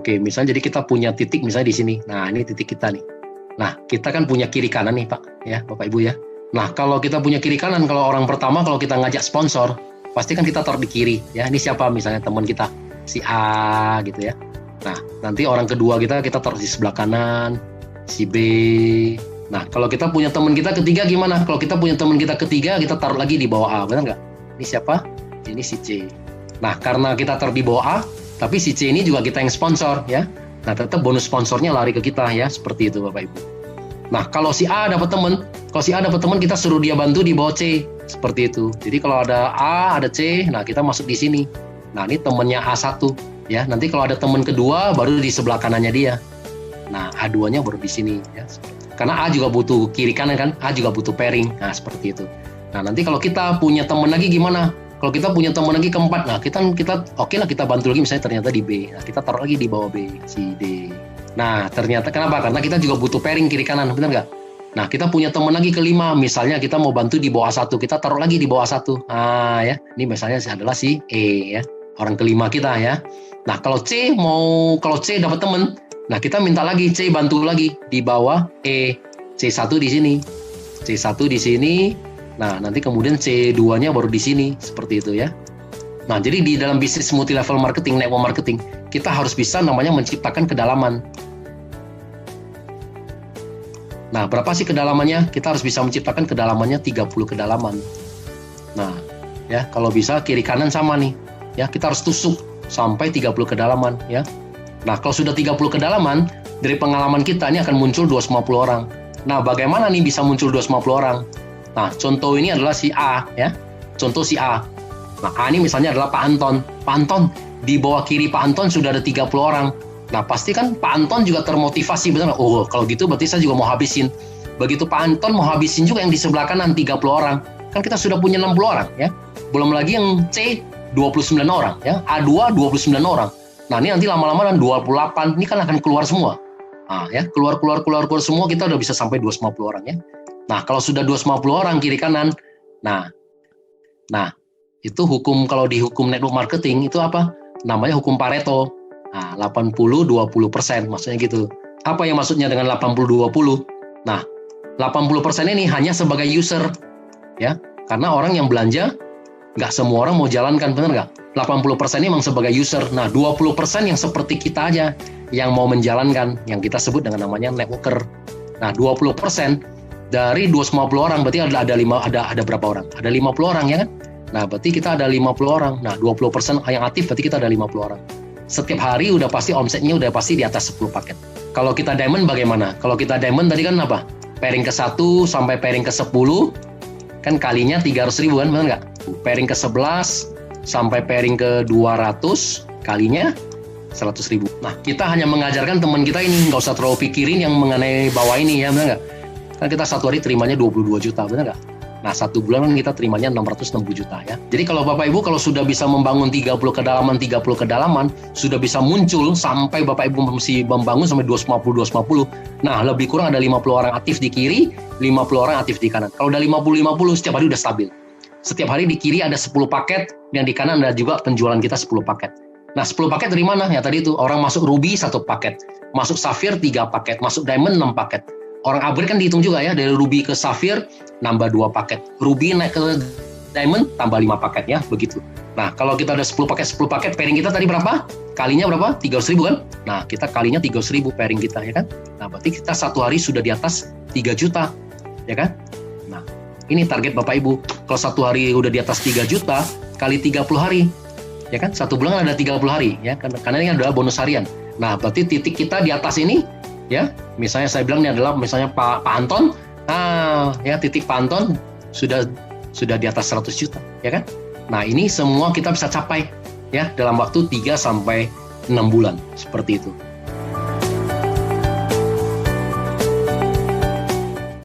Oke, misalnya jadi kita punya titik misalnya di sini. Nah, ini titik kita nih. Nah, kita kan punya kiri kanan nih, Pak, ya, Bapak Ibu ya. Nah, kalau kita punya kiri kanan, kalau orang pertama kalau kita ngajak sponsor, pasti kan kita taruh di kiri, ya. Ini siapa misalnya teman kita, si A gitu ya. Nah, nanti orang kedua kita taruh di sebelah kanan, si B. Nah, kalau kita punya teman kita ketiga gimana? Kalau kita punya teman kita ketiga, kita taruh lagi di bawah A, benar nggak? Ini siapa? Ini si C. Nah, karena kita taruh di bawah A, tapi si C ini juga kita yang sponsor, ya. Nah, tetap bonus sponsornya lari ke kita, ya. Seperti itu, Bapak Ibu. Nah, kalau si A dapat teman, kita suruh dia bantu di bawah C, seperti itu. Jadi kalau ada A, ada C, nah kita masuk di sini. Nah, ini temannya A1, ya. Nanti kalau ada teman kedua, baru di sebelah kanannya dia. Nah, A2-nya baru di sini, ya. Karena A juga butuh kiri kanan kan, A juga butuh pairing. Nah, seperti itu. Nah, nanti kalau kita punya teman lagi gimana? Kalau kita punya teman lagi keempat, nah kita oke lah kita bantu lagi misalnya ternyata di B. Nah, kita taruh lagi di bawah B, si D. Nah, ternyata kenapa? Karena kita juga butuh pairing kiri kanan, benar nggak? Nah, kita punya teman lagi kelima, misalnya kita mau bantu di bawah satu, kita taruh lagi di bawah satu. Nah, ya, ini misalnya adalah si E, ya, orang kelima kita, ya. Nah, kalau C dapat teman, nah kita minta lagi C bantu lagi di bawah E, C1 di sini, C1 di sini. Nah, nanti kemudian C2-nya baru di sini, seperti itu ya. Nah, jadi di dalam bisnis multi level marketing, network marketing, kita harus bisa namanya menciptakan kedalaman. Nah, berapa sih kedalamannya? Kita harus bisa menciptakan kedalamannya 30 kedalaman. Nah, ya, kalau bisa kiri kanan sama nih. Ya, kita harus tusuk sampai 30 kedalaman, ya. Nah, kalau sudah 30 kedalaman, dari pengalaman kita ini akan muncul 250 orang. Nah, bagaimana nih bisa muncul 250 orang? Nah, contoh ini adalah si A, ya. Contoh si A. Nah, A ini misalnya adalah Pak Anton. Pak Anton, di bawah kiri Pak Anton sudah ada 30 orang. Nah, pasti kan Pak Anton juga termotivasi, benar nggak? Oh, kalau gitu berarti saya juga mau habisin. Begitu Pak Anton mau habisin juga yang di sebelah kanan 30 orang. Kan kita sudah punya 60 orang, ya. Belum lagi yang C, 29 orang, ya. A2, 29 orang. Nah, ini nanti lama-lama 28, ini kan akan keluar semua. Nah, ya, keluar semua, kita udah bisa sampai 250 orang, ya. Nah, kalau sudah 250 orang kiri kanan, nah, itu hukum, kalau di hukum network marketing itu apa? Namanya hukum Pareto. Nah, 80-20%, maksudnya gitu. Apa yang maksudnya dengan 80-20? Nah, 80% ini hanya sebagai user, ya. Karena orang yang belanja, nggak semua orang mau jalankan, benar nggak? 80% ini memang sebagai user. Nah, 20% yang seperti kita aja, yang mau menjalankan, yang kita sebut dengan namanya networker. Nah, 20% dari 250 orang, berarti ada berapa orang? Ada 50 orang, ya kan? Nah, berarti kita ada 50 orang. Nah, 20% yang aktif, berarti kita ada 50 orang. Setiap hari udah pasti omsetnya udah pasti di atas 10 paket. Kalau kita diamond bagaimana? Kalau kita diamond tadi kan apa? Pairing ke 1 sampai pairing ke 10, kan kalinya 300.000 kan, benar nggak? Pairing ke 11 sampai pairing ke 200, kalinya 100.000. Nah, kita hanya mengajarkan teman kita ini, nggak usah terlalu pikirin yang mengenai bawah ini, ya, benar nggak? Kan kita satu hari terimanya 22 juta, benar nggak? Nah, satu bulan kan kita terimanya 660 juta, ya. Jadi kalau Bapak Ibu kalau sudah bisa membangun 30 kedalaman, sudah bisa muncul sampai Bapak Ibu mesti membangun sampai 250. Nah, lebih kurang ada 50 orang aktif di kiri, 50 orang aktif di kanan. Kalau udah 50 setiap hari udah stabil. Setiap hari di kiri ada 10 paket, yang di kanan ada juga penjualan kita 10 paket. Nah, 10 paket dari mana? Ya tadi itu, orang masuk ruby 1 paket, masuk safir 3 paket, masuk diamond 6 paket. Orang upgrade kan dihitung juga ya, dari ruby ke safir nambah 2 paket, ruby naik ke diamond tambah 5 paket, ya, begitu. Nah, kalau kita ada 10 paket, pairing kita tadi berapa? Kalinya berapa? 300.000 kan? Nah, kita kalinya 300.000 pairing kita, ya kan? Nah, berarti kita satu hari sudah di atas 3 juta, ya kan? Nah, ini target Bapak Ibu. Kalau satu hari udah di atas 3 juta, kali 30 hari, ya kan? Satu bulan ada 30 hari, ya, karena ini adalah bonus harian. Nah, berarti titik kita di atas ini, ya, misalnya saya bilang ini adalah misalnya Pak Anton, nah, ya, titik Pak Anton sudah di atas 100 juta, ya kan? Nah, ini semua kita bisa capai, ya, dalam waktu 3 sampai 6 bulan, seperti itu.